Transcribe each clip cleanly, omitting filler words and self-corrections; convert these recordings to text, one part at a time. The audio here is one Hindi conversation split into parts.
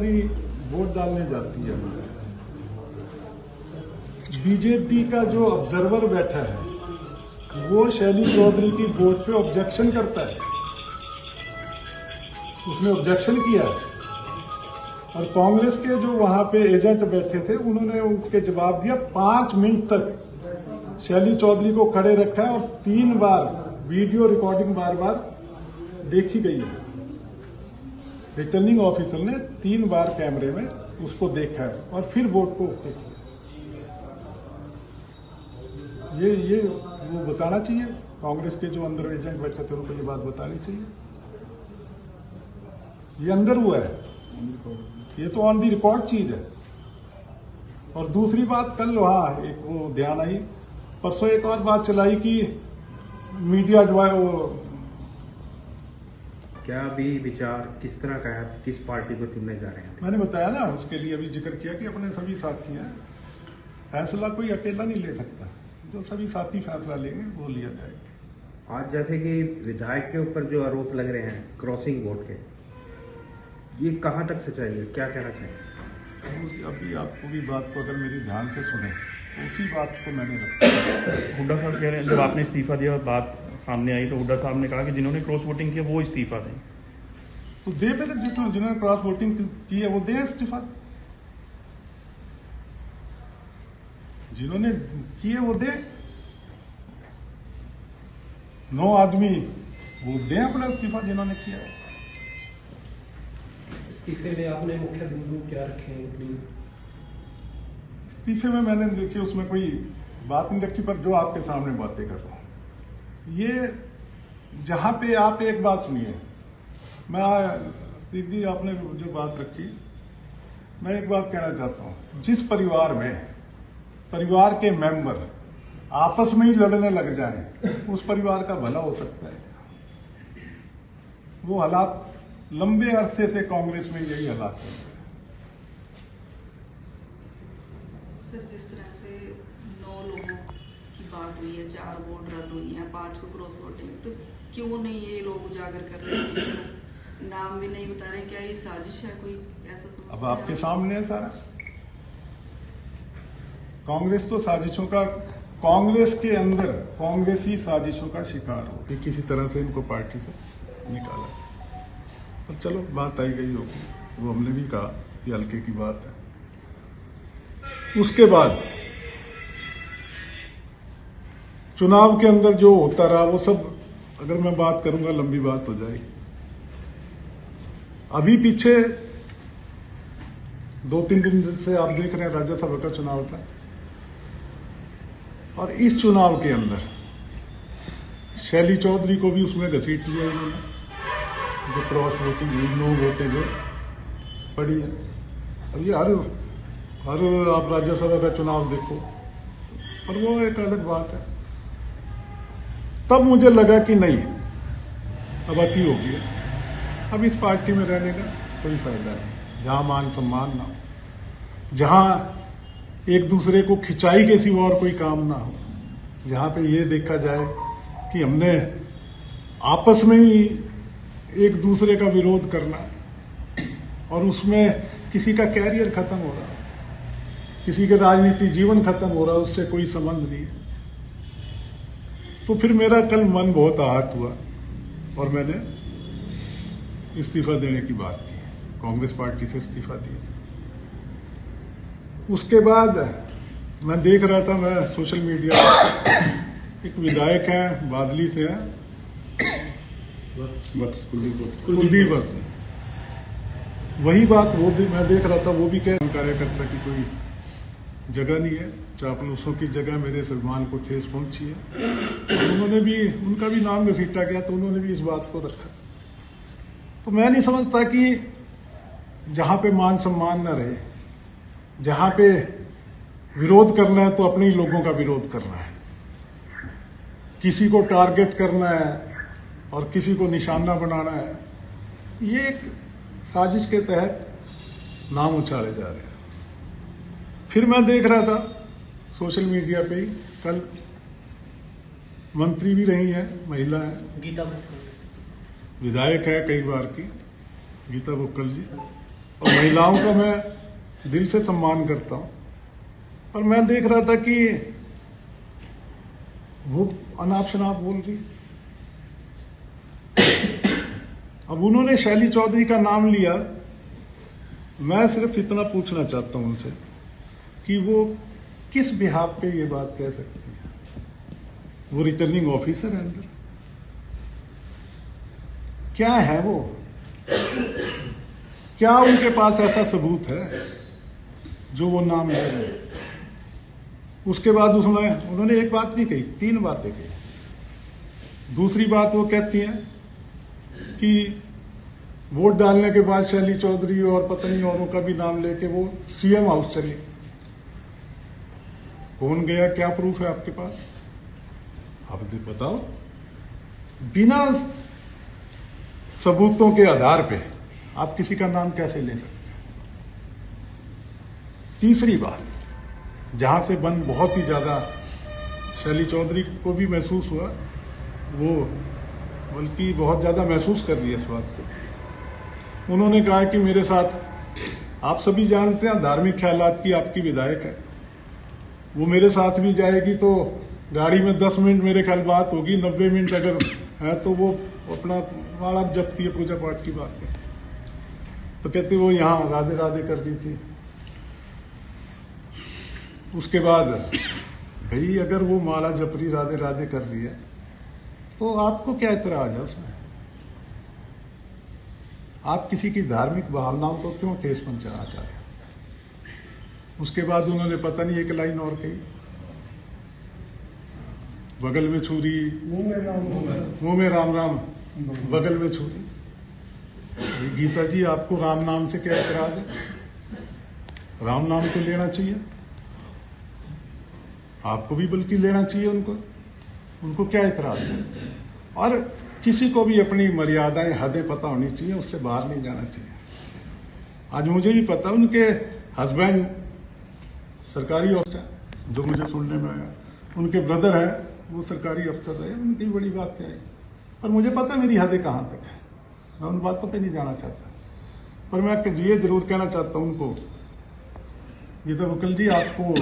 चौधरी वोट डालने जाती है। बीजेपी का जो ऑब्जर्वर बैठा है वो शैली चौधरी की वोट पे ऑब्जेक्शन करता है, उसने ऑब्जेक्शन किया है। और कांग्रेस के जो वहां पे एजेंट बैठे थे उन्होंने उनके जवाब दिया। 5 मिनट तक शैली चौधरी को खड़े रखा है और 3 बार वीडियो रिकॉर्डिंग बार बार देखी गई है। रिटर्निंग ऑफिसर ने 3 बार कैमरे में उसको देखा है और फिर वोट को ओके किया। ये वो बताना चाहिए, कांग्रेस के जो अंदर एजेंट बैठे थे उनको ये बात बतानी चाहिए। ये अंदर हुआ है, ये तो ऑन दी रिकॉर्ड चीज है। और दूसरी बात, कल वहां एक वो ध्यान आई, परसों एक और बात चलाई कि मीडिया जो है वो क्या भी विचार किस तरह का है, किस पार्टी को चुनने जा रहे हैं? मैंने बताया ना, उसके लिए अभी जिक्र किया कि अपने सभी साथी हैं। फैसला कोई अकेला नहीं ले सकता, जो सभी साथी फैसला लेंगे वो लिया जाएगा। आज जैसे कि विधायक के ऊपर जो आरोप लग रहे हैं क्रॉसिंग वोट के, ये कहां तक सच्चाई है, क्या कहना चाहिए? अभी आपको भी बात को अगर मेरी ध्यान से सुने तो उसी बात को मैंने रखा। हुड्डा साहब कह रहे हैं जब आपने इस्तीफा दिया बात सामने आई तो हुड्डा साहब ने कहा कि जिन्होंने क्रॉस वोटिंग किया वो इस्तीफा दें। तो दे पहले, जिन्होंने क्रॉस वोटिंग की है वो दे इस्तीफा, जिन्होंने की है वो दे। 9 आदमी वो दे अपना इस्तीफा जिन्होंने किया है। इस्तीफे में आपने मुख्य बिंदु क्या रखे हैं? इस्तीफे में मैंने देखिए उसमें कोई बात नहीं रखी, पर जो आपके सामने बातें कर रहा हूं, ये जहां पे आप एक बात सुनिए, मैं दीप जी आपने जो बात रखी, मैं एक बात कहना चाहता हूं। जिस परिवार में परिवार के मेंबर आपस में ही लड़ने लग जाएं, उस परिवार का भला हो सकता है? वो हालात लंबे अरसे से कांग्रेस में यही हालात चल रहे हैं। सर, जिस तरह से 9 लोगों की बात हुई है, 4 वोट रद्द हुई है, 5 को क्रॉस वोटिंग, तो क्यों नहीं ये लोग उजागर कर रहे हैं? नाम भी नहीं बता रहे, क्या ये साजिश है कोई? ऐसा समझते अब आपके सामने है सारा। कांग्रेस तो साजिशों का, कांग्रेस के अंदर कांग्रेस ही साजिशों का शिकार हो, किसी तरह से इनको पार्टी से निकाला। और चलो बात आई गई होगी, वो हमने भी कहा कि हल्के की बात है। उसके बाद चुनाव के अंदर जो होता रहा वो सब अगर मैं बात करूंगा लंबी बात हो जाएगी। अभी पीछे 2-3 दिन से आप देख रहे हैं राज्यसभा का चुनाव था, और इस चुनाव के अंदर शैली चौधरी को भी उसमें घसीट लिया इन्होंने, जो क्रॉस वोटिंग हुई, 9 वोटें जो पड़ी है। अब ये हर आप राज्यसभा का चुनाव देखो, पर वो एक अलग बात है। तब मुझे लगा कि नहीं, अब अति हो गया, अब इस पार्टी में रहने का कोई फायदा नहीं, जहां मान सम्मान ना हो, जहां एक दूसरे को खिंचाई के सिवा और कोई काम ना हो, जहां पे ये देखा जाए कि हमने आपस में ही एक दूसरे का विरोध करना और उसमें किसी का कैरियर खत्म हो रहा है, किसी के राजनीतिक जीवन खत्म हो रहा है, उससे कोई संबंध नहीं है। तो फिर मेरा कल मन बहुत आहत हुआ और मैंने इस्तीफा देने की बात की, कांग्रेस पार्टी से इस्तीफा दिया। उसके बाद मैं देख रहा था, मैं सोशल मीडिया पर, एक विधायक है बादली से है, कुलदीप वत्स, वही बात वो मैं देख रहा था, वो भी कह कार्यकर्ता की कोई जगह नहीं है, चापलूसों की जगह मेरे सम्मान को ठेस पहुंची है। उन्होंने भी, उनका भी नाम घसीटा गया, तो उन्होंने भी इस बात को रखा। तो मैं नहीं समझता कि जहां पे मान सम्मान न रहे, जहां पे विरोध करना है तो अपने ही लोगों का विरोध करना है, किसी को टारगेट करना है और किसी को निशाना बनाना है, ये एक साजिश के तहत नाम उछाले जा रहे हैं। फिर मैं देख रहा था सोशल मीडिया पे ही, कल मंत्री भी रही है, महिला है, गीता बुक्कल, विधायक है कई बार की, गीता बुक्कल जी, और महिलाओं का मैं दिल से सम्मान करता हूं, पर मैं देख रहा था कि वो अनाप शनाप बोल रही। अब उन्होंने शैली चौधरी का नाम लिया। मैं सिर्फ इतना पूछना चाहता हूं उनसे कि वो किस बिहाफ पे ये बात कह सकती है। वो रिटर्निंग ऑफिसर है अंदर, क्या है वो, क्या उनके पास ऐसा सबूत है जो वो नाम ले रहे हैं। उसके बाद उन्होंने एक बात नहीं कही, 3 बातें कही। दूसरी बात वो कहती हैं कि वोट डालने के बाद शैली चौधरी और पत्नी औरों का भी नाम लेके वो सीएम हाउस चली। कौन गया, क्या प्रूफ है आपके पास? आप बताओ। बिना सबूतों के आधार पे आप किसी का नाम कैसे ले सकते हैं? तीसरी बात, जहां से बन बहुत ही ज्यादा शैली चौधरी को भी महसूस हुआ, वो बल्कि बहुत ज्यादा महसूस कर रही है इस बात को। उन्होंने कहा कि मेरे साथ, आप सभी जानते हैं धार्मिक ख्यालात की आपकी विधायक है, वो मेरे साथ भी जाएगी तो गाड़ी में 10 मिनट मेरे ख्याल बात होगी, 90 मिनट अगर है तो वो अपना माला जपती है, पूजा पाठ की बात है। तो कहते वो यहां राधे राधे कर रही थी। उसके बाद भाई अगर वो माला जप रही, राधे राधे कर रही है, तो आपको क्या इतराज है उसमें? आप किसी की धार्मिक भावनाओं को क्यों ठेस पहुंचाना चाह रहे हैं? उसके बाद उन्होंने पता नहीं एक लाइन और कही, बगल में छुरी मुंह में राम राम, बगल में छुरी। गीता जी, आपको राम नाम से क्या इतराज है? राम नाम तो लेना चाहिए, आपको भी बल्कि लेना चाहिए। उनको क्या इतराज है? और किसी को भी अपनी मर्यादाएं, हदें पता होनी चाहिए, उससे बाहर नहीं जाना चाहिए। आज मुझे भी पता, उनके हस्बैंड सरकारी अफसर, जो मुझे सुनने में आया, उनके ब्रदर है वो सरकारी अफसर रहे, उनकी बड़ी बात आई। पर मुझे पता मेरी हदें कहां तक है, मैं उन बातों पे नहीं जाना चाहता। पर मैं ये जरूर कहना चाहता हूं उनको, ये तो वकील जी आपको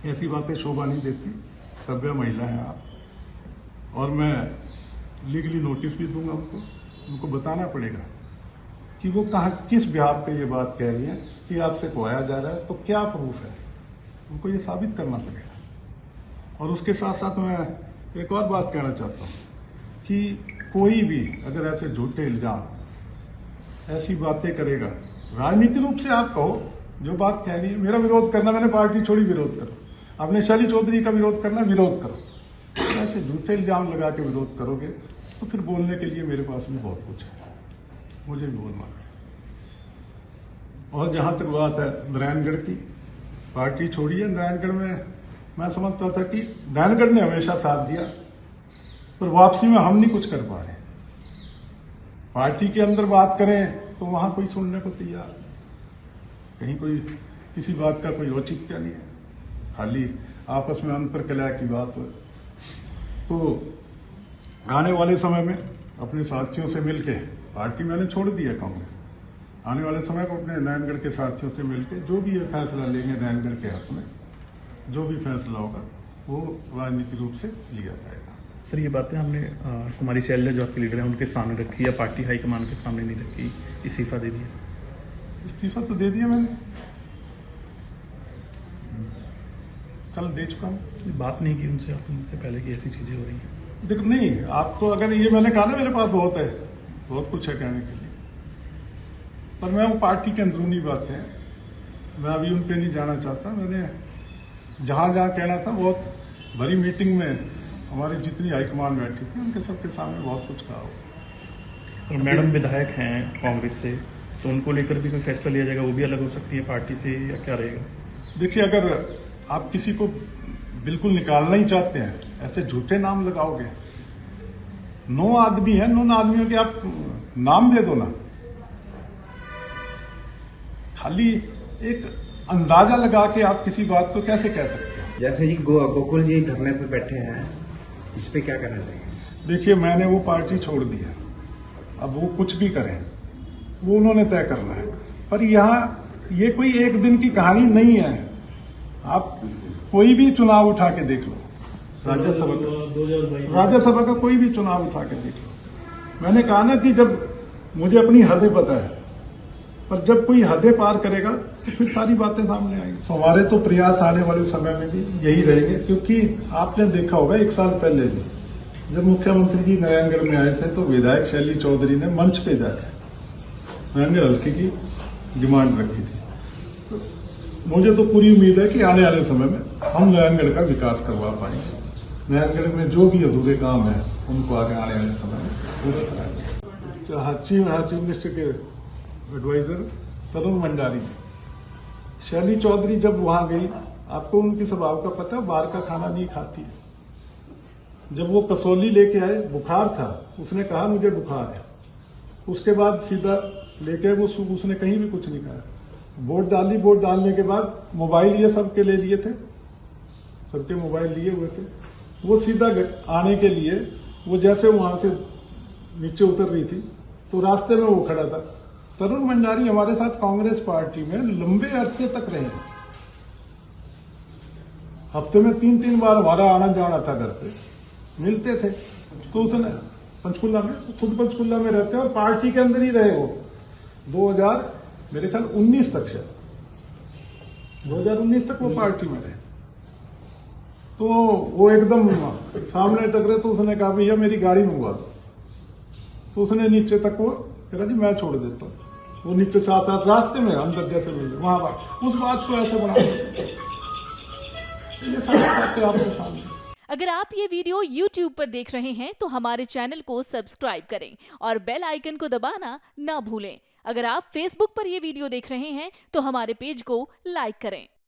ऐसी बातें शोभा नहीं देती, सभ्य महिला है आप, और मैं लीगली नोटिस भी दूंगा उनको बताना पड़ेगा कि वो कहां, किस बिहार पे ये बात कह रही है कि आपसे खोया जा रहा है, तो क्या प्रूफ है, उनको ये साबित करना पड़ेगा। और उसके साथ साथ मैं एक और बात कहना चाहता हूं कि कोई भी अगर ऐसे झूठे इल्जाम, ऐसी बातें करेगा, राजनीतिक रूप से आप कहो जो बात कहनी है, मेरा विरोध करना, मैंने पार्टी छोड़ी, विरोध करो। आपने शैली चौधरी का विरोध करना, विरोध करो। ऐसे झूठे इल्जाम लगा के विरोध करोगे तो फिर बोलने के लिए मेरे पास भी बहुत कुछ है, मुझे भी बोलना है। और जहां तक बात है नारायणगढ़ की, पार्टी छोड़ी है। नारायणगढ़ में मैं समझता था कि नारायणगढ़ ने हमेशा साथ दिया, पर वापसी में हम नहीं कुछ कर पा रहे। पार्टी के अंदर बात करें तो वहां कोई सुनने को तैयार, कहीं कोई किसी बात का कोई औचित्य नहीं है, खाली आपस में अंतर कलह की बात हो। तो आने वाले समय में अपने साथियों से मिलके, पार्टी मैंने छोड़ दी है कांग्रेस, आने वाले समय को अपने नारायणगढ़ के साथियों से मिलके जो भी ये फैसला लेंगे नारायणगढ़ के हक में, जो भी फैसला होगा वो राजनीतिक रूप से लिया जाएगा। सर, ये बातें हमने कुमारी शैलजा जो आपके लीडर हैं उनके सामने रखी या पार्टी हाईकमान के सामने नहीं रखी, इस्तीफा दे दिया? इस्तीफा तो दे दिया मैंने, कल दे चुका हूं। बात नहीं की उनसे, आपने उनसे पहले की ऐसी चीजें हो रही हैं? देखो नहीं, आपको अगर ये मैंने कहा ना, मेरे पास बहुत है, बहुत कुछ है कहने के लिए, पर मैं वो पार्टी की अंदरूनी बातें, मैं अभी उन पे नहीं जाना चाहता। मैंने जहां जहां कहना था, बहुत बड़ी मीटिंग में हमारे जितनी हाईकमान बैठी थी उनके सबके सामने बहुत कुछ कहा हो। और मैडम विधायक हैं कांग्रेस से, तो उनको लेकर भी कोई फैसला लिया जाएगा, वो भी अलग हो सकती है पार्टी से, या क्या रहेगा? देखिए, अगर आप किसी को बिल्कुल निकालना ही चाहते हैं, ऐसे झूठे नाम लगाओगे, 9 आदमी है, 9 आदमियों के आप नाम दे दो ना, खाली एक अंदाजा लगा के आप किसी बात को कैसे कह सकते हैं? जैसे जी गोकुल जी धरने पे बैठे हैं, इस पे क्या कहना चाहिए? देखिए, मैंने वो पार्टी छोड़ दी है, अब वो कुछ भी करें, वो उन्होंने तय करना है। पर यहाँ ये कोई एक दिन की कहानी नहीं है। आप कोई भी चुनाव उठा के देख लो, राज्यसभा का कोई भी चुनाव उठा के देख लो। मैंने कहा ना कि जब मुझे अपनी हदें पता है, पर जब कोई हदें पार करेगा तो फिर सारी बातें सामने आएंगी। तो हमारे तो प्रयास आने वाले समय में भी यही रहेंगे, क्योंकि आपने देखा होगा 1 साल पहले भी जब मुख्यमंत्री जी नारायणगढ़ में आए थे तो विधायक शैली चौधरी ने मंच पे जाकर नारायणगढ़ हल्के की डिमांड रखी थी। तो मुझे तो पूरी उम्मीद है कि आने वाले समय में हम नारायणगढ़ का विकास करवा पाएंगे। नारायणगढ़ में जो भी अधूरे काम है उनको आगे आने वाले समय में पूरा कराएंगे। चीफ मिनिस्टर के एडवाइजर तरुण भंडारी, शैली चौधरी जब वहां गई, आपको उनकी स्वभाव का पता है, बाहर का खाना नहीं खाती है। जब वो कसौली लेके आए, बुखार था, उसने कहा मुझे बुखार है, उसके बाद सीधा लेके वो उसने कहीं भी कुछ नहीं कहा। वोट डाली, वोट डालने के बाद मोबाइल ये सबके ले लिए थे, सबके मोबाइल लिए हुए थे। वो सीधा आने के लिए वो जैसे वहां से नीचे उतर रही थी तो रास्ते में वो खड़ा था। तरुण भंडारी हमारे साथ कांग्रेस पार्टी में लंबे अरसे तक रहे, हफ्ते में 3-3 बार हमारा आना जाना था, घर पे मिलते थे। तो उसने पंचकुला में, खुद पंचकुला में रहते और पार्टी के अंदर ही रहे वो 2000 मेरे ख्याल 19 तक, शायद 2019 तक वो पार्टी में रहे। तो वो एकदम सामने टकरे तो उसने कहा भैया मेरी गाड़ी मंगवा दो। तो उसने नीचे तक वो कहा जी मैं छोड़ देता हूँ। वो नीचे साथ रास्ते में अंदर जैसे मिले वहां बात, उस बात को ऐसे बना ये सारी बातें आपके सामने। अगर आप ये वीडियो YouTube पर देख रहे हैं तो हमारे चैनल को सब्सक्राइब करें और बेल आइकन को दबाना ना भूलें। अगर आप Facebook पर ये वीडियो देख रहे हैं तो हमारे पेज को लाइक करें।